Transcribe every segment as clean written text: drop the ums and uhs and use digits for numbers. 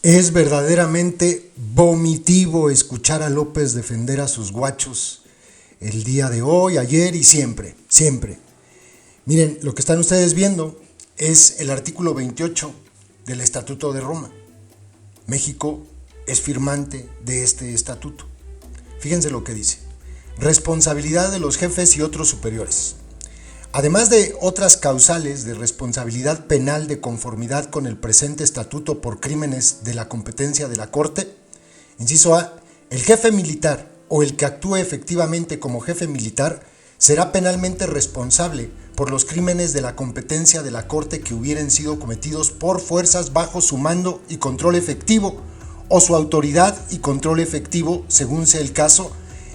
Es verdaderamente vomitivo escuchar a López defender a sus guachos el día de hoy, ayer y siempre, siempre. Miren, lo que están ustedes viendo es el artículo 28 del Estatuto de Roma. México es firmante de este estatuto. Fíjense lo que dice: responsabilidad de los jefes y otros superiores. Además de otras causales de responsabilidad penal de conformidad con el presente estatuto por crímenes de la competencia de la Corte, inciso A, el jefe militar o el que actúe efectivamente como jefe militar será penalmente responsable por los crímenes de la competencia de la Corte que hubieren sido cometidos por fuerzas bajo su mando y control efectivo o su autoridad y control efectivo, según sea el caso,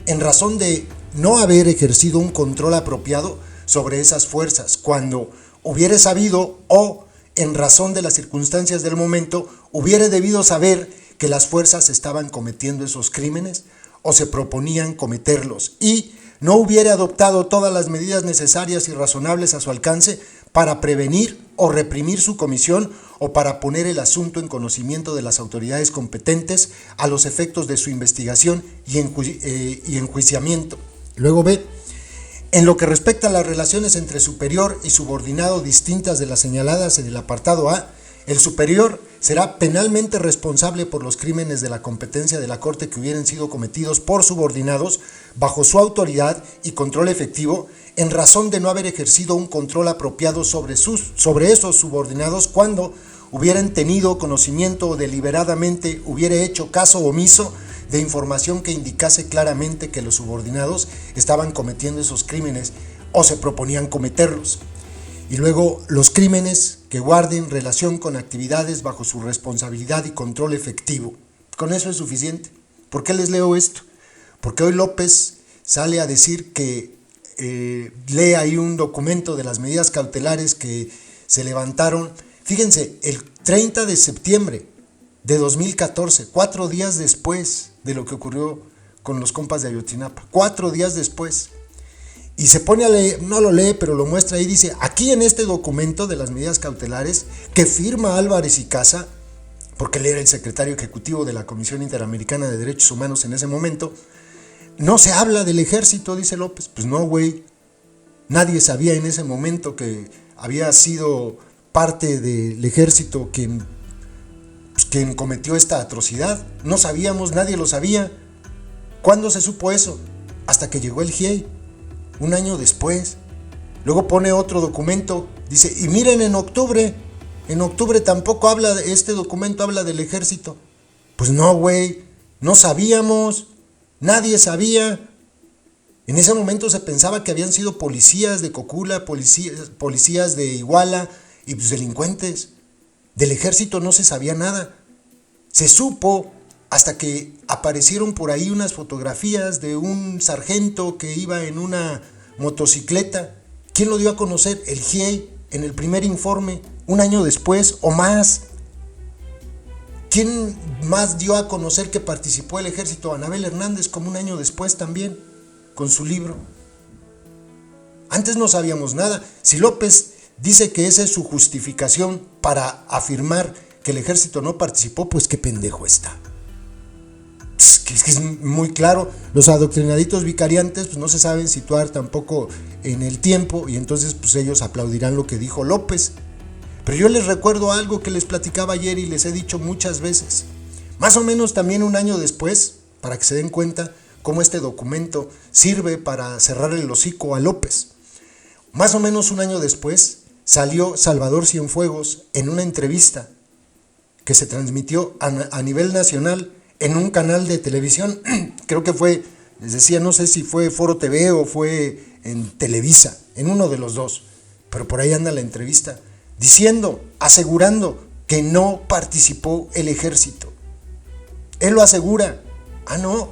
en razón de no haber ejercido un control apropiado sobre esas fuerzas, cuando hubiere sabido o, en razón de las circunstancias del momento, hubiere debido saber que las fuerzas estaban cometiendo esos crímenes o se proponían cometerlos y no hubiere adoptado todas las medidas necesarias y razonables a su alcance para prevenir o reprimir su comisión o para poner el asunto en conocimiento de las autoridades competentes a los efectos de su investigación y enjuiciamiento. Luego B, en lo que respecta a las relaciones entre superior y subordinado distintas de las señaladas en el apartado A, el superior será penalmente responsable por los crímenes de la competencia de la Corte que hubieran sido cometidos por subordinados bajo su autoridad y control efectivo en razón de no haber ejercido un control apropiado sobre esos subordinados cuando hubieran tenido conocimiento o deliberadamente hubiere hecho caso omiso de información que indicase claramente que los subordinados estaban cometiendo esos crímenes o se proponían cometerlos. Y luego, los crímenes que guarden relación con actividades bajo su responsabilidad y control efectivo. Con eso es suficiente. ¿Por qué les leo esto? Porque hoy López sale a decir que lee ahí un documento de las medidas cautelares que se levantaron. Fíjense, el 30 de septiembre de 2014, 4 días después de lo que ocurrió con los compas de Ayotzinapa, 4 días después. Y se pone a leer, no lo lee, pero lo muestra ahí, dice, aquí en este documento de las medidas cautelares que firma Álvarez y Casa, porque él era el secretario ejecutivo de la Comisión Interamericana de Derechos Humanos en ese momento, no se habla del ejército, dice López. Pues no, güey, nadie sabía en ese momento que había sido parte del ejército quien cometió esta atrocidad. No sabíamos, nadie lo sabía. ¿Cuándo se supo eso? Hasta que llegó el GIEI, un año después. Luego pone otro documento, dice, y miren, en octubre tampoco habla, este documento habla del ejército. Pues no, güey, no sabíamos, nadie sabía. En ese momento se pensaba que habían sido policías de Cocula, policías de Iguala y pues delincuentes. Del ejército no se sabía nada. Se supo hasta que aparecieron por ahí unas fotografías de un sargento que iba en una motocicleta. ¿Quién lo dio a conocer? El GIEI, en el primer informe, un año después o más. ¿Quién más dio a conocer que participó el ejército? Anabel Hernández, como un año después también, con su libro. Antes no sabíamos nada. Si López dice que esa es su justificación para afirmar que el ejército no participó, pues qué pendejo está. Que es muy claro, los adoctrinaditos vicariantes pues no se saben situar tampoco en el tiempo y entonces pues ellos aplaudirán lo que dijo López. Pero yo les recuerdo algo que les platicaba ayer y les he dicho muchas veces. Más o menos también un año después, para que se den cuenta cómo este documento sirve para cerrar el hocico a López. Más o menos un año después salió Salvador Cienfuegos en una entrevista que se transmitió a nivel nacional en un canal de televisión. Creo que fue, les decía, no sé si fue Foro TV o fue en Televisa, en uno de los dos, pero por ahí anda la entrevista, diciendo, asegurando que no participó el ejército. Él lo asegura. No,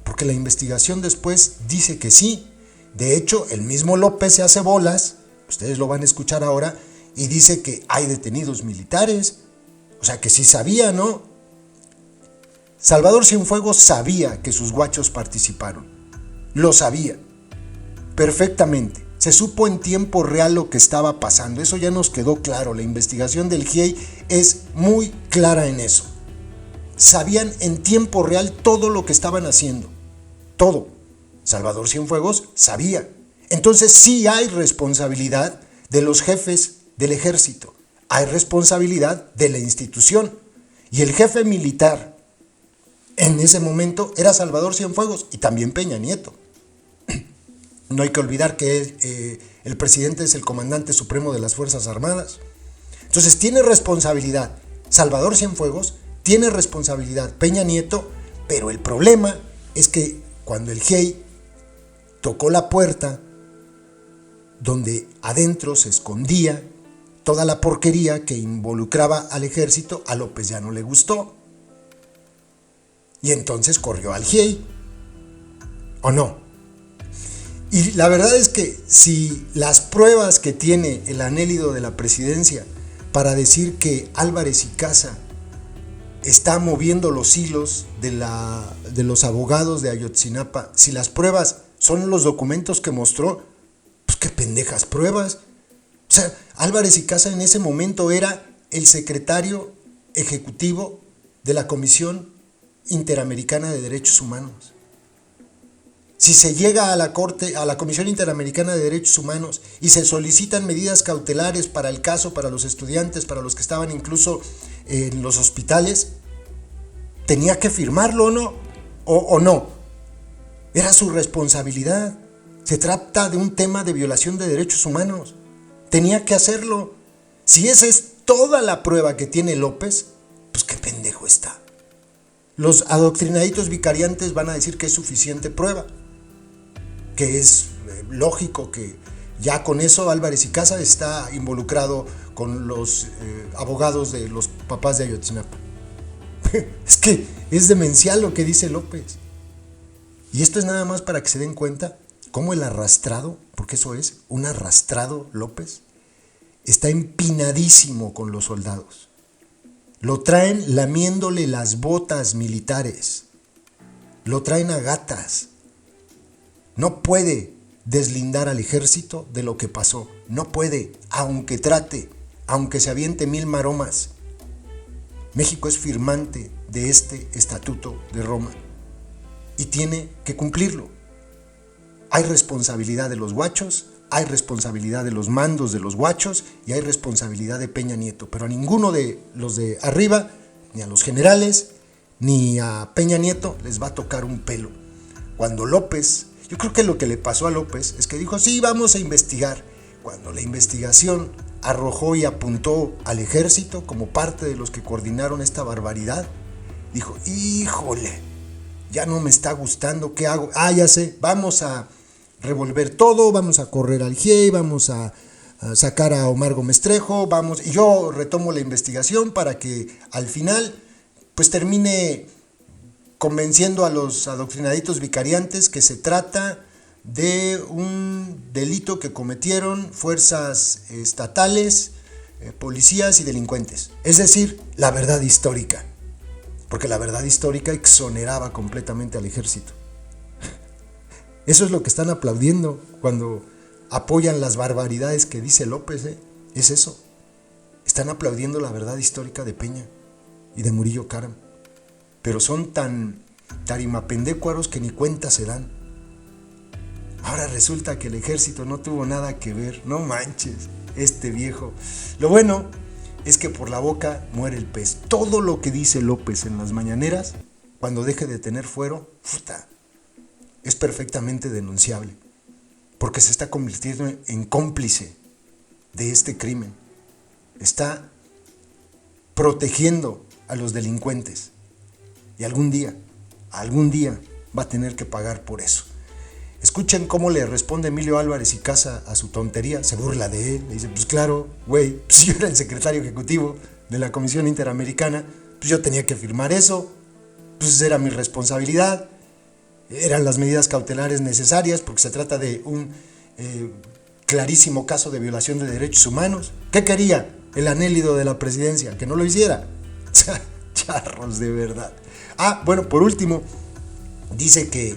porque la investigación después dice que sí. De hecho, el mismo López se hace bolas, ustedes lo van a escuchar ahora, y dice que hay detenidos militares, o sea que sí sabía, ¿no? Salvador Cienfuegos sabía que sus guachos participaron, lo sabía perfectamente, se supo en tiempo real lo que estaba pasando, eso ya nos quedó claro, la investigación del GIEI es muy clara en eso. sabían en tiempo real todo lo que estaban haciendo. Todo. Salvador Cienfuegos sabía. Entonces sí hay responsabilidad de los jefes del ejército. Hay responsabilidad de la institución. Y el jefe militar en ese momento era Salvador Cienfuegos y también Peña Nieto. No hay que olvidar que el presidente es el comandante supremo de las Fuerzas Armadas. Entonces tiene responsabilidad Salvador Cienfuegos, tiene responsabilidad Peña Nieto, pero el problema es que cuando el GIEI tocó la puerta donde adentro se escondía toda la porquería que involucraba al ejército, a López ya no le gustó. Y entonces corrió al GIEI. ¿O no? Y la verdad es que si las pruebas que tiene el anélito de la presidencia para decir que Álvarez y Casa está moviendo los hilos de los abogados de Ayotzinapa, si las pruebas son los documentos que mostró, pues qué pendejas pruebas. O sea, Álvarez y Casa en ese momento era el secretario ejecutivo de la Comisión Interamericana de Derechos Humanos. Si se llega a la Corte, a la Comisión Interamericana de Derechos Humanos y se solicitan medidas cautelares para el caso, para los estudiantes, para los que estaban incluso en los hospitales, ¿tenía que firmarlo o no? Era su responsabilidad. Se trata de un tema de violación de derechos humanos. Tenía que hacerlo. Si esa es toda la prueba que tiene López, pues qué pendejo está. Los adoctrinaditos vicariantes van a decir que es suficiente prueba, que es lógico que ya con eso Álvarez y Casa está involucrado con los abogados de los papás de Ayotzinapa. Es que es demencial lo que dice López. Y esto es nada más para que se den cuenta cómo el arrastrado, porque eso es, un arrastrado López, está empinadísimo con los soldados. Lo traen lamiéndole las botas militares. Lo traen a gatas. No puede deslindar al ejército de lo que pasó. No puede, aunque trate, aunque se aviente 1000 maromas. México es firmante de este Estatuto de Roma y tiene que cumplirlo. Hay responsabilidad de los guachos, hay responsabilidad de los mandos de los guachos y hay responsabilidad de Peña Nieto, pero a ninguno de los de arriba, ni a los generales, ni a Peña Nieto les va a tocar un pelo. Cuando López, yo creo que lo que le pasó a López es que dijo, sí, vamos a investigar. Cuando la investigación arrojó y apuntó al ejército como parte de los que coordinaron esta barbaridad, dijo, híjole, ya no me está gustando, ¿qué hago? Ya sé, vamos a revolver todo, vamos a correr al GIEI, vamos a sacar a Omar Gómez Trejo, y yo retomo la investigación para que al final pues termine convenciendo a los adoctrinaditos vicariantes que se trata de un delito que cometieron fuerzas estatales, policías y delincuentes. Es decir, la verdad histórica, porque la verdad histórica exoneraba completamente al ejército. Eso es lo que están aplaudiendo cuando apoyan las barbaridades que dice López, es eso. Están aplaudiendo la verdad histórica de Peña y de Murillo Karam. Pero son tan tarimapendécuaros que ni cuenta se dan. Ahora resulta que el ejército no tuvo nada que ver. No manches, este viejo. Lo bueno es que por la boca muere el pez. Todo lo que dice López en las mañaneras, cuando deje de tener fuero, es perfectamente denunciable, porque se está convirtiendo en cómplice de este crimen. Está protegiendo a los delincuentes y algún día va a tener que pagar por eso. Escuchen cómo le responde Emilio Álvarez y Casa a su tontería. Se burla de él, le dice, pues claro, güey, pues yo era el secretario ejecutivo de la Comisión Interamericana, pues yo tenía que firmar eso, pues era mi responsabilidad. Eran las medidas cautelares necesarias porque se trata de un clarísimo caso de violación de derechos humanos. ¿Qué quería el anélito de la presidencia? Que no lo hiciera. O sea, charros de verdad. Bueno, por último, dice que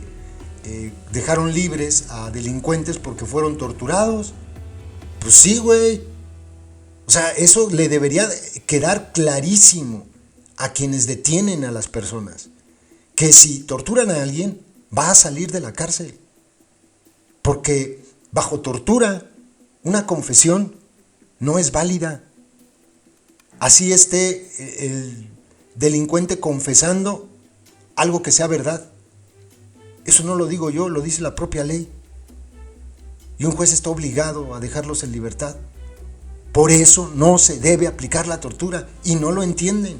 dejaron libres a delincuentes porque fueron torturados. Pues sí, güey. O sea, eso le debería quedar clarísimo a quienes detienen a las personas, que si torturan a alguien, va a salir de la cárcel. Porque bajo tortura, una confesión no es válida. Así esté el delincuente confesando algo que sea verdad. Eso no lo digo yo, lo dice la propia ley. Y un juez está obligado a dejarlos en libertad. Por eso no se debe aplicar la tortura y no lo entienden.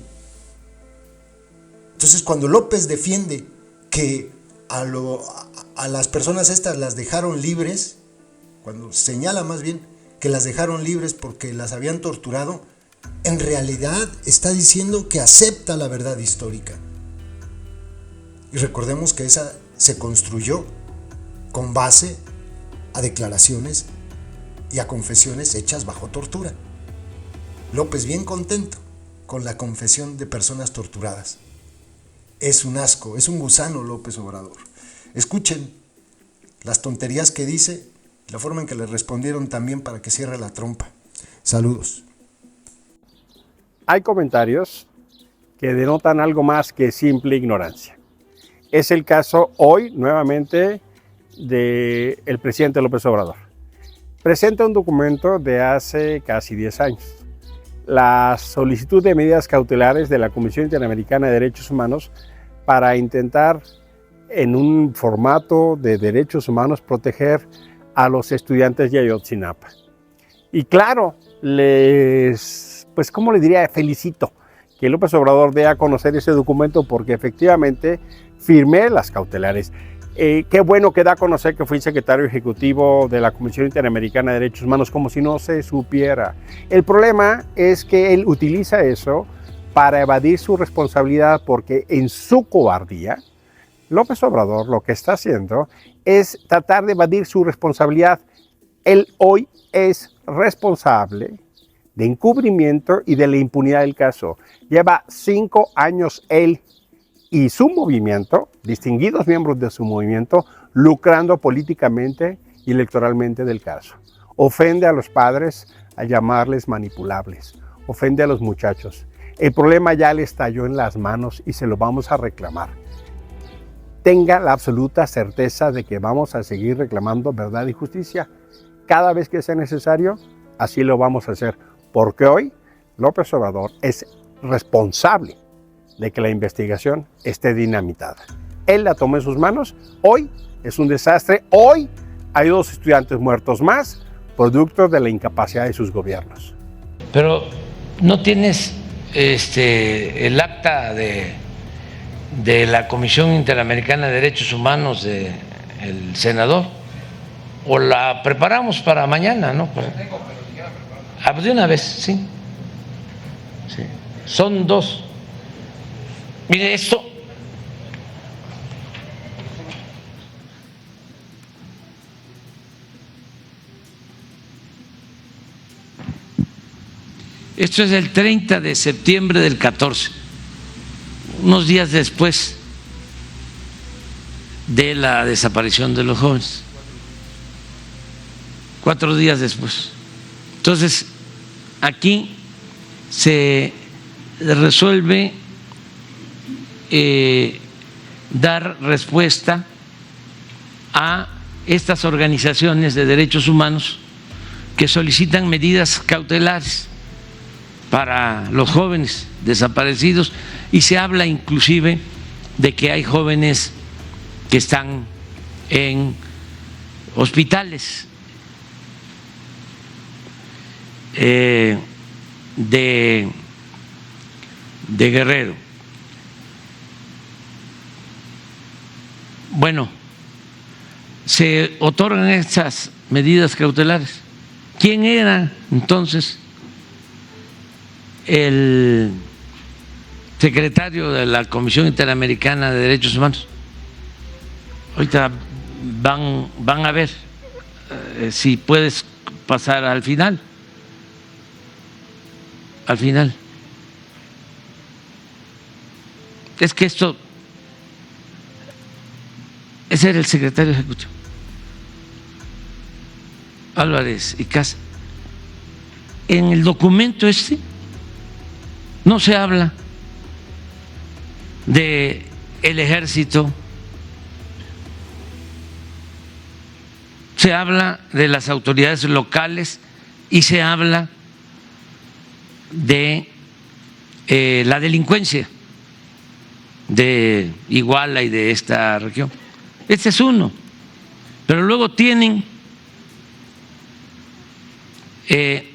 Entonces, cuando López defiende que a las personas estas las dejaron libres, cuando señala más bien que las dejaron libres porque las habían torturado, en realidad está diciendo que acepta la verdad histórica. Y recordemos que esa se construyó con base a declaraciones y a confesiones hechas bajo tortura. López bien contento con la confesión de personas torturadas. Es un asco, es un gusano López Obrador. Escuchen las tonterías que dice, la forma en que le respondieron también para que cierre la trompa. Saludos. Hay comentarios que denotan algo más que simple ignorancia. Es el caso hoy, nuevamente, del presidente López Obrador. Presenta un documento de hace casi 10 años. La solicitud de medidas cautelares de la Comisión Interamericana de Derechos Humanos para intentar, en un formato de derechos humanos, proteger a los estudiantes de Ayotzinapa. Y claro, ¿cómo le diría? Felicito que López Obrador dé a conocer ese documento porque efectivamente firmé las cautelares. Qué bueno que da a conocer que fui secretario ejecutivo de la Comisión Interamericana de Derechos Humanos, como si no se supiera. El problema es que él utiliza eso para evadir su responsabilidad porque en su cobardía, López Obrador lo que está haciendo es tratar de evadir su responsabilidad. Él hoy es responsable de encubrimiento y de la impunidad del caso. Lleva 5 años él y su movimiento, distinguidos miembros de su movimiento, lucrando políticamente y electoralmente del caso. Ofende a los padres al llamarles manipulables. Ofende a los muchachos. El problema ya le estalló en las manos y se lo vamos a reclamar. Tenga la absoluta certeza de que vamos a seguir reclamando verdad y justicia. Cada vez que sea necesario, así lo vamos a hacer. Porque hoy López Obrador es responsable de que la investigación esté dinamitada. Él la tomó en sus manos. Hoy es un desastre. Hoy hay 2 estudiantes muertos más, producto de la incapacidad de sus gobiernos. Pero no tienes el acta de la Comisión Interamericana de Derechos Humanos del senador, o la preparamos para mañana, ¿no? Pues de una vez, sí. Son 2. Mire esto. Esto es el 30 de septiembre del 14, unos días después de la desaparición de los jóvenes. 4 días después. Entonces, aquí se resuelve dar respuesta a estas organizaciones de derechos humanos que solicitan medidas cautelares para los jóvenes desaparecidos, y se habla inclusive de que hay jóvenes que están en hospitales de Guerrero. Bueno, se otorgan estas medidas cautelares. ¿Quién era entonces el secretario de la Comisión Interamericana de Derechos Humanos? Ahorita van a ver si puedes pasar al final. Al final. Es que ese era el secretario ejecutivo, Álvarez y Casa. En el documento no se habla de el ejército, se habla de las autoridades locales y se habla de la delincuencia de Iguala y de esta región. Este es uno. Pero luego tienen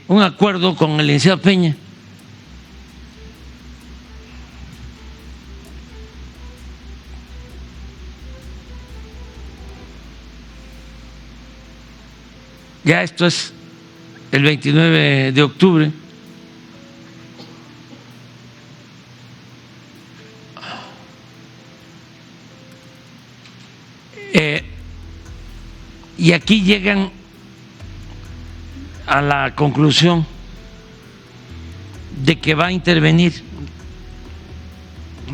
un acuerdo con el licenciado Peña. Ya esto es el 29 de octubre. Y aquí llegan a la conclusión de que va a intervenir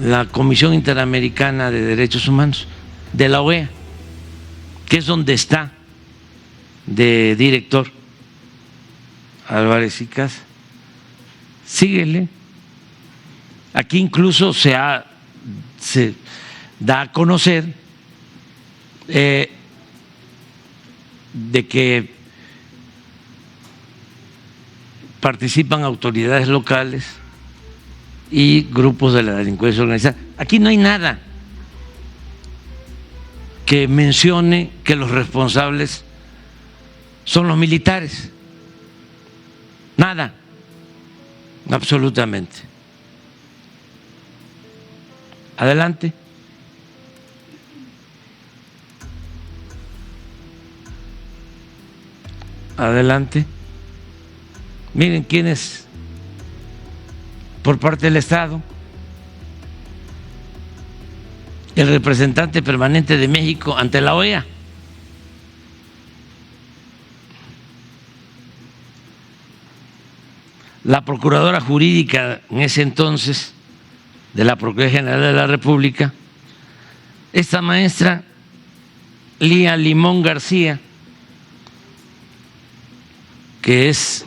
la Comisión Interamericana de Derechos Humanos de la OEA, que es donde está de director Álvarez y Casa. Síguele. Aquí incluso se da a conocer de que participan autoridades locales y grupos de la delincuencia organizada. Aquí no hay nada que mencione que los responsables son los militares. Nada, absolutamente. Adelante. Adelante. Miren quién es por parte del Estado. El representante permanente de México ante la OEA. La procuradora jurídica en ese entonces de la Procuraduría General de la República, esta maestra Lía Limón García, que es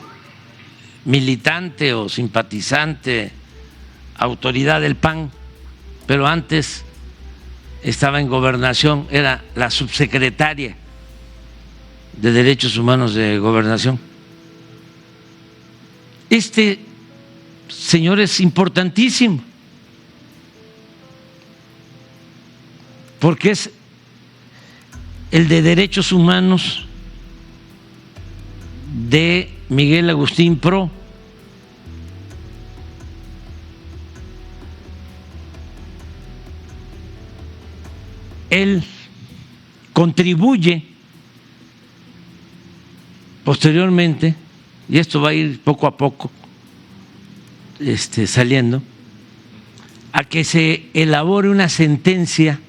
militante o simpatizante, autoridad del PAN, pero antes estaba en Gobernación, era la subsecretaria de Derechos Humanos de Gobernación. Este señor es importantísimo porque es el de Derechos Humanos de Miguel Agustín Pro. Él contribuye posteriormente, y esto va a ir poco a poco saliendo, a que se elabore una sentencia,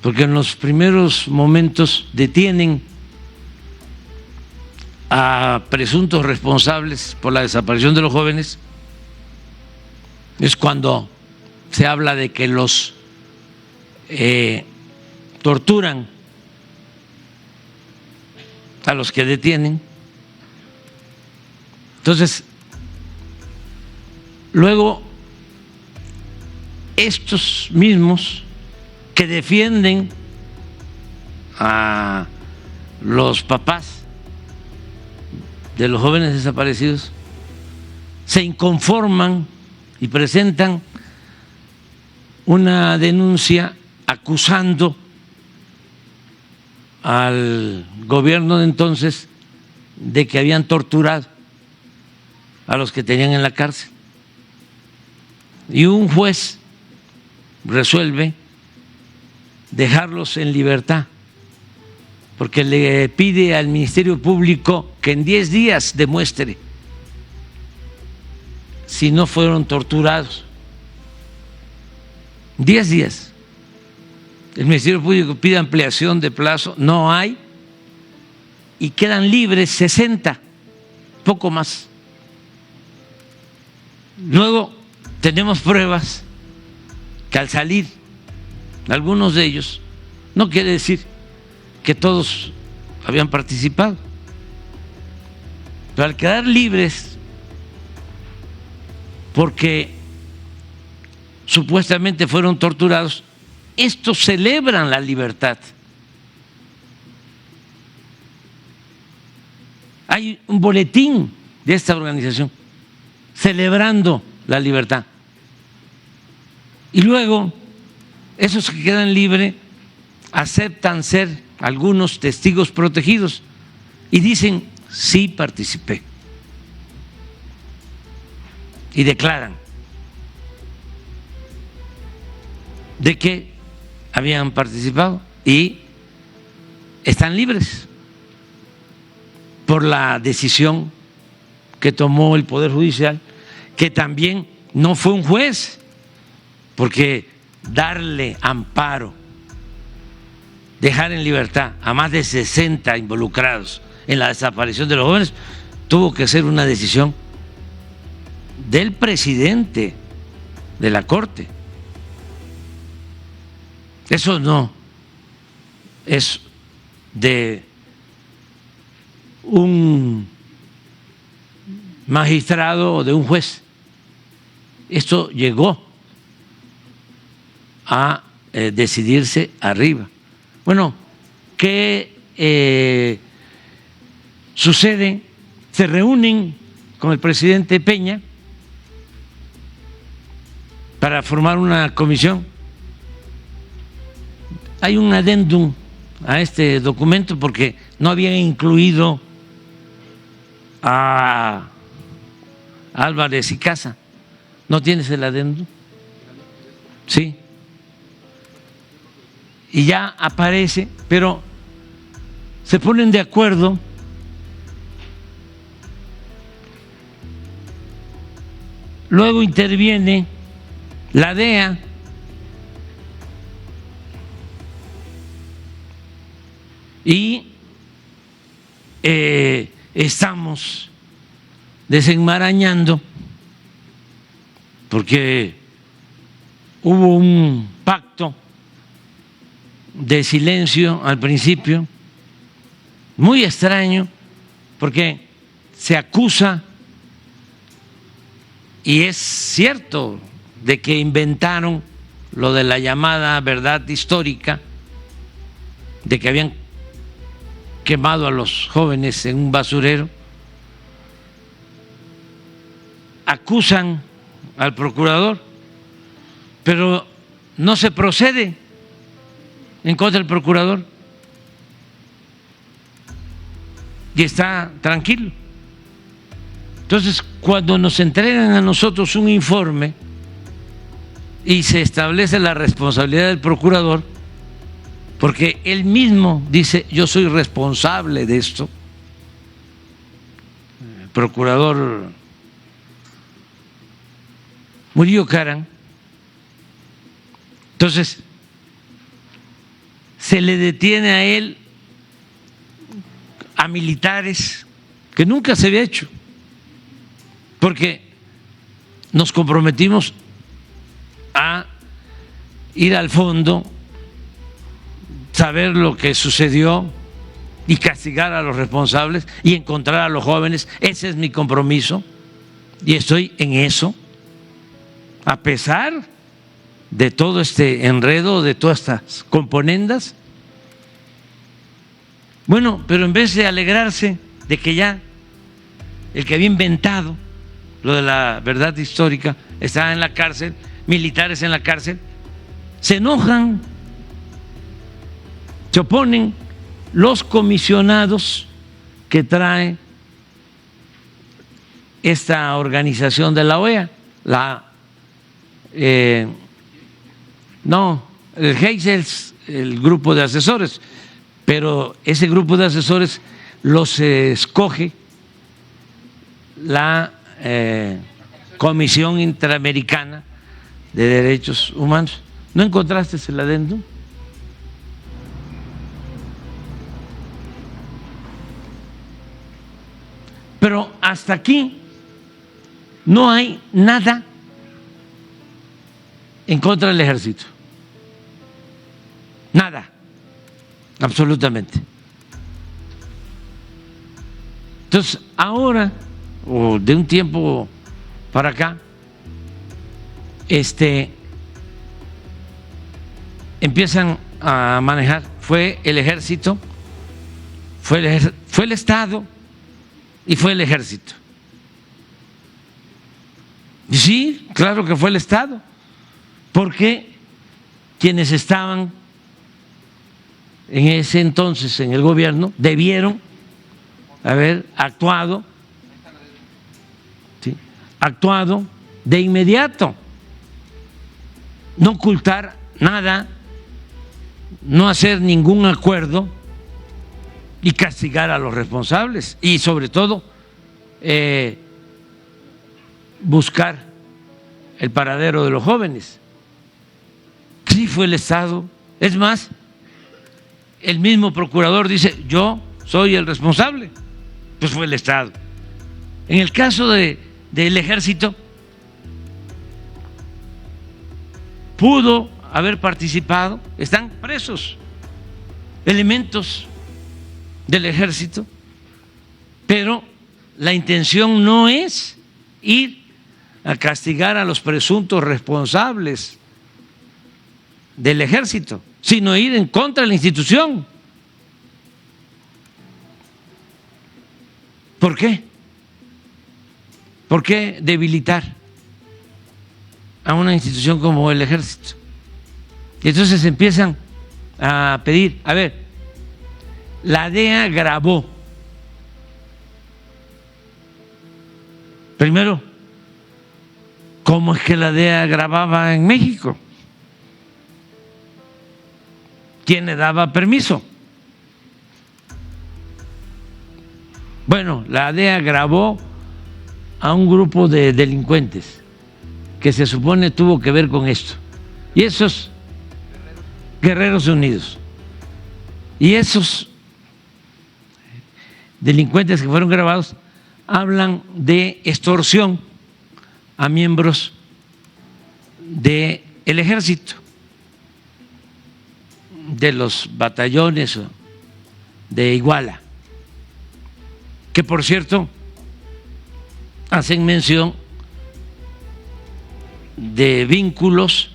porque en los primeros momentos detienen a presuntos responsables por la desaparición de los jóvenes. Es cuando se habla de que los torturan a los que detienen. Entonces, luego estos mismos que defienden a los papás de los jóvenes desaparecidos se inconforman y presentan una denuncia acusando al gobierno de entonces de que habían torturado a los que tenían en la cárcel. Y un juez resuelve dejarlos en libertad, porque le pide al Ministerio Público que en 10 días demuestre si no fueron torturados. 10 días. El Ministerio Público pide ampliación de plazo, no hay, y quedan libres 60, poco más. Luego tenemos pruebas que al salir, algunos de ellos, no quiere decir que todos habían participado, pero al quedar libres, porque supuestamente fueron torturados, estos celebran la libertad. Hay un boletín de esta organización celebrando la libertad. Y luego, esos que quedan libres aceptan ser algunos testigos protegidos y dicen, sí participé. Y declaran de que habían participado y están libres por la decisión que tomó el Poder Judicial, que también no fue un juez, porque darle amparo, dejar en libertad a más de 60 involucrados en la desaparición de los jóvenes, tuvo que ser una decisión del presidente de la Corte. Eso no es de un magistrado o de un juez. Esto llegó a decidirse arriba. Bueno, ¿qué sucede? Se reúnen con el presidente Peña para formar una comisión. Hay un adendum a este documento porque no habían incluido a Álvarez y Casa. ¿No tienes el adendum? Sí. Y ya aparece, pero se ponen de acuerdo luego interviene la DEA y estamos desenmarañando porque hubo un pacto de silencio al principio, muy extraño, porque se acusa, y es cierto, de que inventaron lo de la llamada verdad histórica, de que habían quemado a los jóvenes en un basurero. Acusan al procurador, pero no se procede en contra del procurador y está tranquilo. Entonces, cuando nos entregan a nosotros un informe y se establece la responsabilidad del procurador, porque él mismo dice, yo soy responsable de esto, el procurador Murillo Karam, entonces se le detiene a él, a militares, que nunca se había hecho, porque nos comprometimos a ir al fondo, saber lo que sucedió y castigar a los responsables y encontrar a los jóvenes. Ese es mi compromiso y estoy en eso, a pesar de todo este enredo, de todas estas componendas. Bueno, pero en vez de alegrarse de que ya el que había inventado lo de la verdad histórica está en la cárcel, militares en la cárcel, se enojan, se oponen los comisionados que trae esta organización de la OEA, el Geisels, el grupo de asesores, pero ese grupo de asesores los escoge la Comisión Interamericana de Derechos Humanos. ¿No encontraste el adendum? Pero hasta aquí no hay nada en contra del ejército. Nada, absolutamente. Entonces, ahora, o de un tiempo para acá, empiezan a manejar fue el ejército, fue el Estado y fue el ejército. Y sí, claro que fue el Estado, porque quienes estaban en ese entonces en el gobierno debieron haber actuado, ¿sí?, actuado de inmediato, no ocultar nada, no hacer ningún acuerdo y castigar a los responsables y sobre todo buscar el paradero de los jóvenes. Sí fue el Estado. Es más, el mismo procurador dice, yo soy el responsable. Pues fue el Estado. En el caso del ejército, pudo haber participado, están presos elementos del ejército, pero la intención no es ir a castigar a los presuntos responsables del ejército, sino ir en contra de la institución. ¿Por qué? ¿Por qué debilitar a una institución como el ejército? Y entonces empiezan a pedir, a ver, la DEA grabó. Primero, ¿cómo es que la DEA grababa en México? ¿Quién le daba permiso? Bueno, la DEA grabó a un grupo de delincuentes que se supone tuvo que ver con esto. Y esos Guerreros Unidos. Y esos delincuentes que fueron grabados hablan de extorsión a miembros del ejército, de los batallones de Iguala, que por cierto hacen mención de vínculos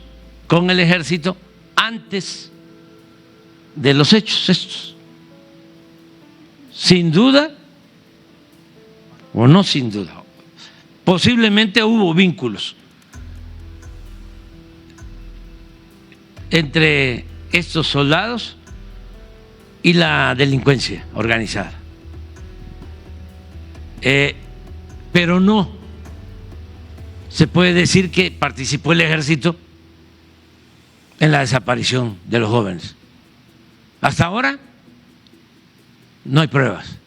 con el ejército antes de los hechos estos. Sin duda, o no sin duda, posiblemente hubo vínculos entre estos soldados y la delincuencia organizada. Pero no se puede decir que participó el ejército en la desaparición de los jóvenes. Hasta ahora no hay pruebas.